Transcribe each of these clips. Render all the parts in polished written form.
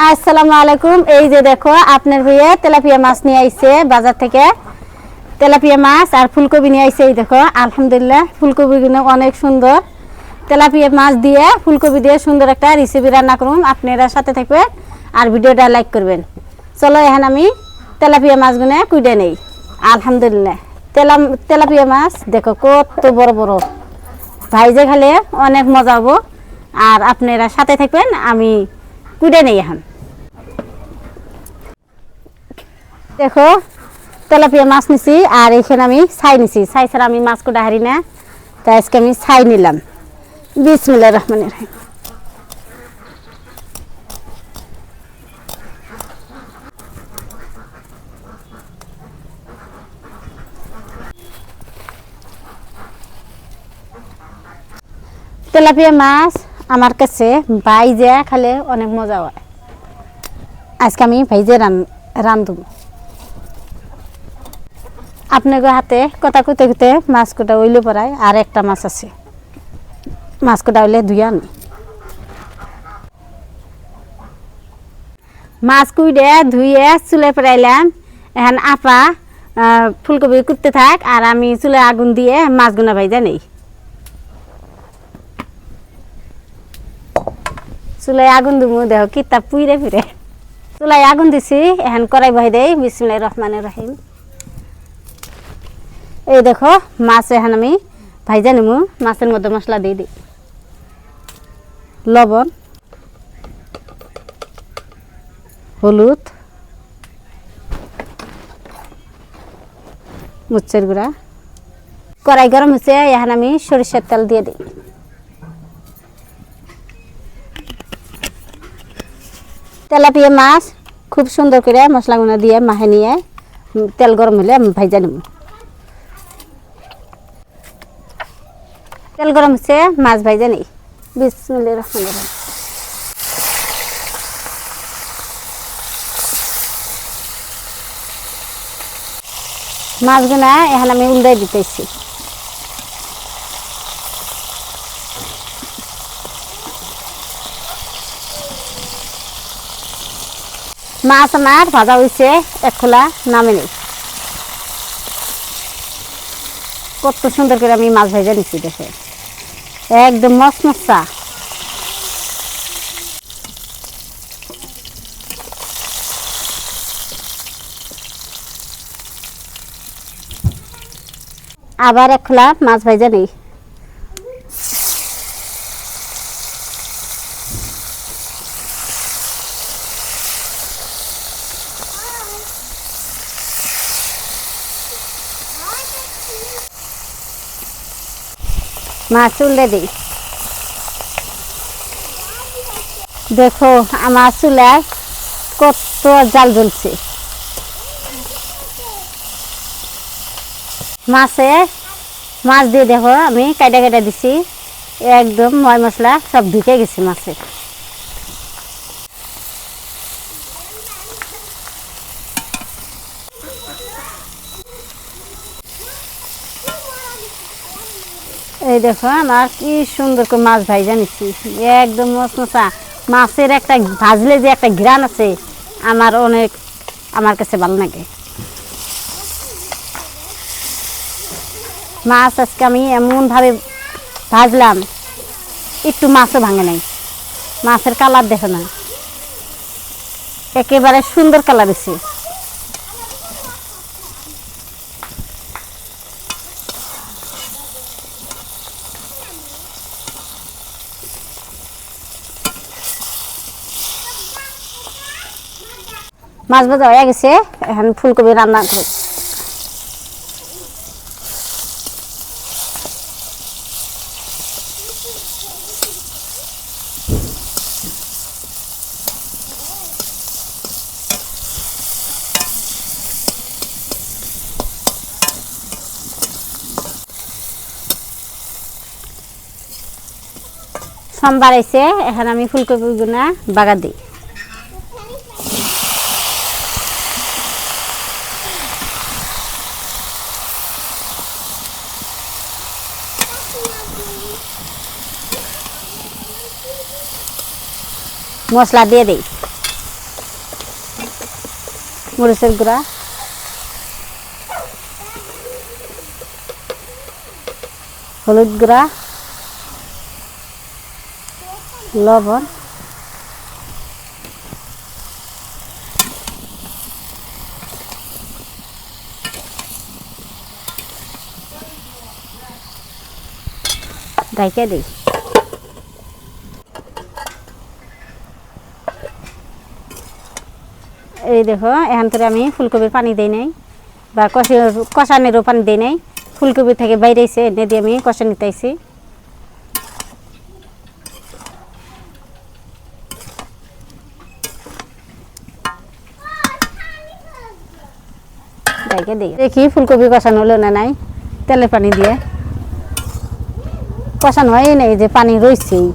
আসসালামু আলাইকুম। এই যে দেখো আপনার ভাইয়া তেলাপিয়া মাছ নিয়ে আইছে বাজার থেকে। তেলাপিয়া মাছ আর ফুলকপি নিয়ে আইছে। এই দেখো আলহামদুলিল্লাহ ফুলকপিগুলো অনেক সুন্দর। তেলাপিয়া মাছ দিয়ে ফুলকপি দিয়ে সুন্দর একটা রেসিপি রান্না করুন। আপনারা সাথে থাকবেন আর ভিডিওটা লাইক করবেন। চলো এখন আমি তেলাপিয়া মাছগুলো কুইটে নেই। আলহামদুলিল্লাহ তেলাপিয়া মাছ দেখো কত বড় বড়, ভাইজে খেলে অনেক মজা হবো। আর আপনারা সাথে থাকবেন, আমি কুইটে নেই এখন। দেখো তেলাপিয়া মাছ নিছি আর এখানে আমি ছাই নিছি। ছাই ছাড়া আমি মাছ কোটা হারি না, তাই আজকে আমি ছাই নিলাম। বিসমিল্লাহির রহমানির রহিম। তেলাপিয়া মাছ আমার কাছে ভাইজে খেলে অনেক মজা হয়। আজকে আমি ভাইজে রান্ধব। আপনাদের হাতে কথা কইতে কইতে মাছ কোটা হইলে পড়ায় আর একটা মাছ আছে, মাছ কোটা হইলে ধুয়ে আনি। মাছ কুইডে ধুয়ে চুলে পড়াইলাম। এখন আপা ফুলকপি কুটতে থাক আর আমি চুলে আগুন দিয়ে মাছগুনা ভাইজা নেই। চুলাই আগুন দিব, দেখো কিতাব পুইরে ফিরে। চুলাই আগুন দিছি, এখন কড়াই বহাই দেই। বিসমিল্লাহির রহমানির রহিম। এই দেখো মাছ এখন আমি ভাইজা নিব। মাছের মধ্যে মশলা দিয়ে দিই, লবণ, হলুদ, মরিচের গুঁড়া। কড়াই গরম হচ্ছে, এখন আমি সরিষার তেল দিয়ে দিই। তেলাপিয়া মাছ খুব সুন্দর করে মশলাগুলো দিয়ে মাখে নিয়ে তেল গরম হলে আমি ভাইজা নিব। তেল গরম হচ্ছে, মাছ ভাইজা নেই। বিসমিল্লাহির রহমানির রহিম। মাছগুলা এখন আমি উল্টাই দিতেছি। মাছ আমার ভাজা হয়েছে, এক খোলা নামে নেই। কত সুন্দর করে আমি মাছ ভাজা নিচ্ছি, দেখে একদম মশমশা। আবার এক খোলা মাছ ভাজা নেই। মাছ উল্টে দিই। দেখো আমার চুলায় কত জাল জ্বলছে। মাছ দিয়ে দেখো আমি কাটা কাটা দিছি, একদম ময় মশলা সব ঢুকে গেছে মাছে। এই দেখো আমার কি সুন্দর করে মাছ ভাইজা নিচ্ছি, একদম মশমশা। মাছের একটা ভাজলে যে একটা ঘ্রাণ আছে, আমার কাছে ভালো লাগে। মাছ আজকে আমি এমনভাবে ভাজলাম, একটু মাছও ভাঙে নাই। মাছের কালার দেখো না, একেবারে সুন্দর কালার হয়েছে। মাছ ভাজা হয়ে গেছে, এখন ফুলকপি রান্না করছি। সোমবার এসে এখন আমি ফুলকপিগুলো বাগা দিই। মশলা দিয়ে দিই। মরিচের গুঁড়া, হলুদ গুঁড়া, লবণ, ঢাইকা দিই। এই দেখো এখান থেকে আমি ফুলকপির পানি দিই নাই বা কষানেরও পানি দিই নাই, ফুলকপি থেকে বাইরেছে এনে দিয়ে আমি কষা নিতেছি। দেখি ফুলকপি কষানো হলো না নাই, তেলের পানি দিয়ে কষানো হয় নাই, যে পানি রয়েছেই,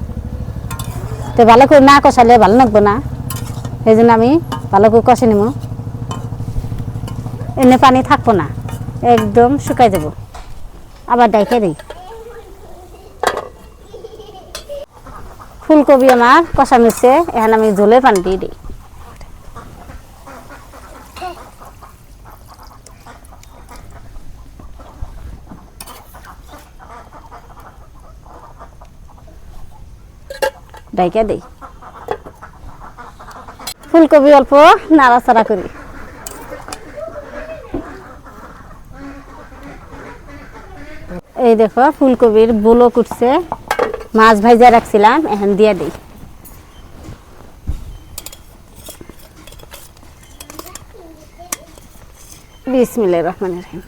তো ভালো করে না কষালে ভালো লাগবে না, সেই জন্য আমি ভালো করে কষে নেব। এনে পানি থাকবো না, একদম শুকাই যাব। আবার ডাইকে দিই। ফুলকপি আমার কষানো হচ্ছে, এখন আমি ঝোলের পানি দিয়ে দিই। ডাইকা দিই। ফুলকপি অল্প নাড়াচাড়া করি। এই দেখো ফুলকপির বুলক উঠছে, মাছ ভাজা রাখছিলাম, এখন দিয়ে দিই। বিসমিল্লাহির রহমানির রহিম।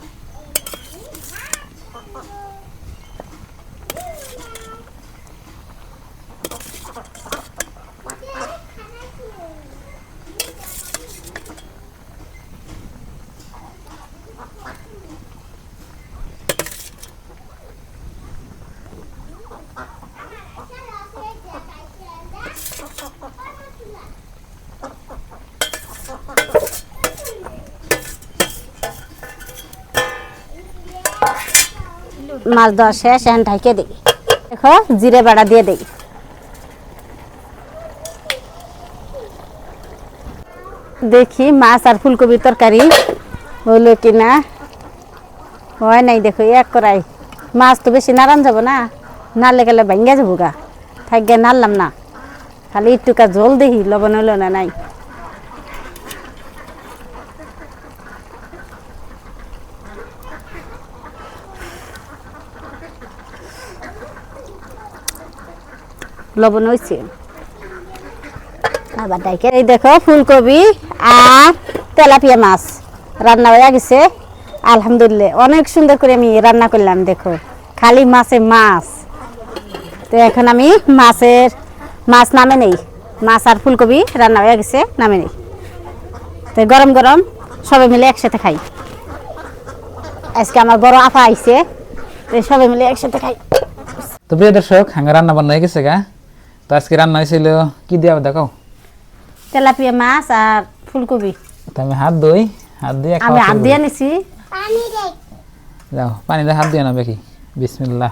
মাছ দেওয়া শেষ, এখন ঢাইকে দিই। দেখো জিরে বাটা দিয়ে দিই। দেখি মাছ আর ফুলকপির তরকারি হইলো কিনা, হয় নাই। দেখো এক করাই, মাছ তো বেশি নাড়ান যাব না, নাড়লে গেলে ভেঙে যাবো গা, থাকবে নাড়লাম না, খালি একটুকা জল দেখি লবণ হইলো না নাই। লবণ হয়েছে। আবার ডাইকে এই দেখো ফুলকপি আর তেলাপিয়া মাছ রান্না হয়ে গেছে আলহামদুলিল্লাহ। অনেক সুন্দর করে আমি রান্না করলাম, দেখো খালি মাছে মাছ। তো এখন আমি মাছ নামে নেই, মাছ আর ফুলকপি রান্না হয়ে গেছে, নামে নেই। তো গরম গরম সবাই মিলে একসাথে খাই। আজকে আমার বড় আপা আইছে, তো সবাই মিলে একসাথে খাই। তো প্রিয় দর্শক, হাঙ্গা রান্না বান্না হয়ে গেছে গা। তো আজকে রান্না হয়েছিল কি দিয়ে দেখাও? তেলাপিয়া মাছ আর ফুলকপি। তো আমি হাত দিয়ে আমি হাত দিয়ে নিছি। যাও পানি দিয়ে হাত দিয়ে না বেকি। বিসমিল্লাহ।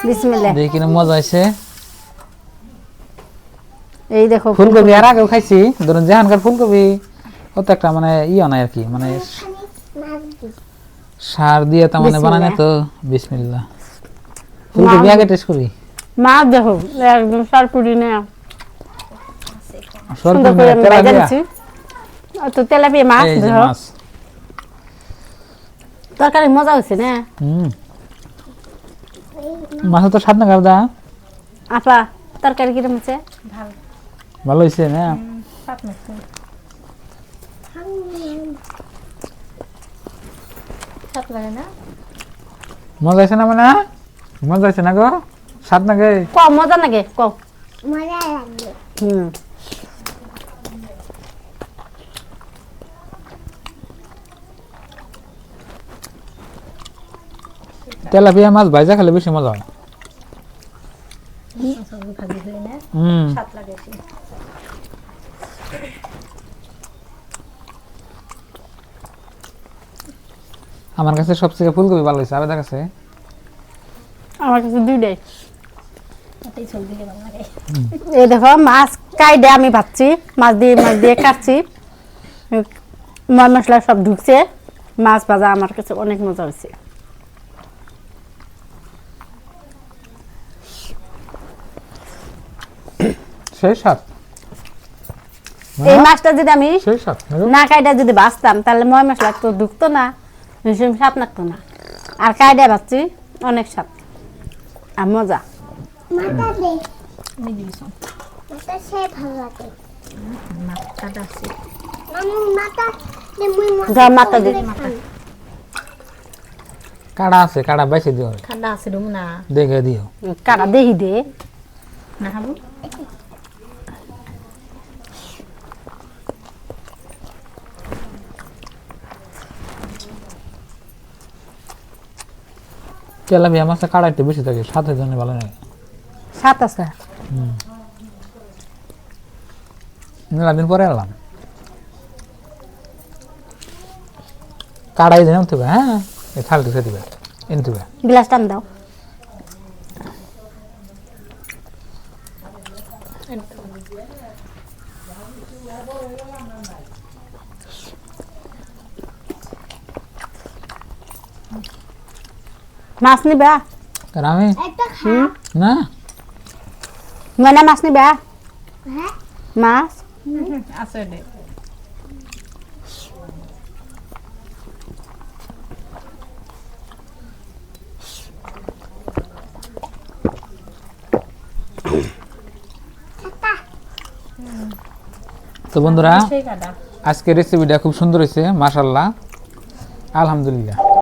বিসমিল্লাহ। দেখি কিরম মজা হয়েছে। এই দেখো ফুলকপি আর আগেও খাইছি, ধরুন যেখানকার ফুলকপি অত একটা মানে ইয়ে নাই আর কি, মানে সার দিয়ে তা মানে বানানো। তো বিসমিল্লাহ। ফুলকপি আগে টেস্ট করি। মাছ দেখো একদম সারপুরি না, সুন্দর করে তেলাপিয়া। তো তেলাপিয়া মাছ দেখো, তরকারি মজা হচ্ছে না। মাছ তো স্বাদ না গাবদা। আপা তরকারি কিরম হচ্ছে? ভালো হয়েছে না? মজা হয়েছে না? মানে মজা হয়েছে না গো? স্বাদ না গে? মজা নাগে মজা লাগে। তেলাপিয়া মাছ ভাজা খেলে বেশি মজা হয়। আমার কাছে সবথেকে ফুলকপি ভালো হয়েছে। আবেদার কাছে? আমার কাছে দুইটাই। এই দেখো মাছ কাইডে আমি ভাবছি, মাছ দিয়ে কাটছি, ময় মশলা সব ঢুকছে, মাছ ভাজা আমার কাছে অনেক মজা হয়েছে। সেই স্বাদ। এই মাছটা যদি আমি সেই স্বাদ। না কাইটা যদি বাঁচতাম তাহলে ময় মশলা তো ঢুকতো না, ভীষণ স্বাদ লাগতো না। আর কাইটা বাঁচছি অনেক স্বাদ আর মজা। মাথা দে মাথা সে ভালো লাগে মাথাটা আছে মামু মাথা দে মুই যা মাথা দে। কাড়া আছে, কাড়া বেশি দিও, ঠান্ডা আছে রুম না দেখে দিও। কারা দেহি দে। না খাবো তেলাপিয়া মাছের কাড়া একটু বেশি থাকে, সাথে জন্য ভালো লাগে। সাত আছে। মেলা দিন পরে এলাম। কাড়াই দিন দিবে, হ্যাঁ এই থালটি খেয়ে দিবে, এনে দিবে। গ্লাস টান দাও। মাছ নিবা? আর আমি একটা খা না ময়না মাছ নিবা? হ্যাঁ মাছ আছে দে তো বন্ধুরা সেই কাটা আজকে রেসিপিটা খুব সুন্দর হয়েছে, মাশাআল্লাহ, আলহামদুলিল্লাহ।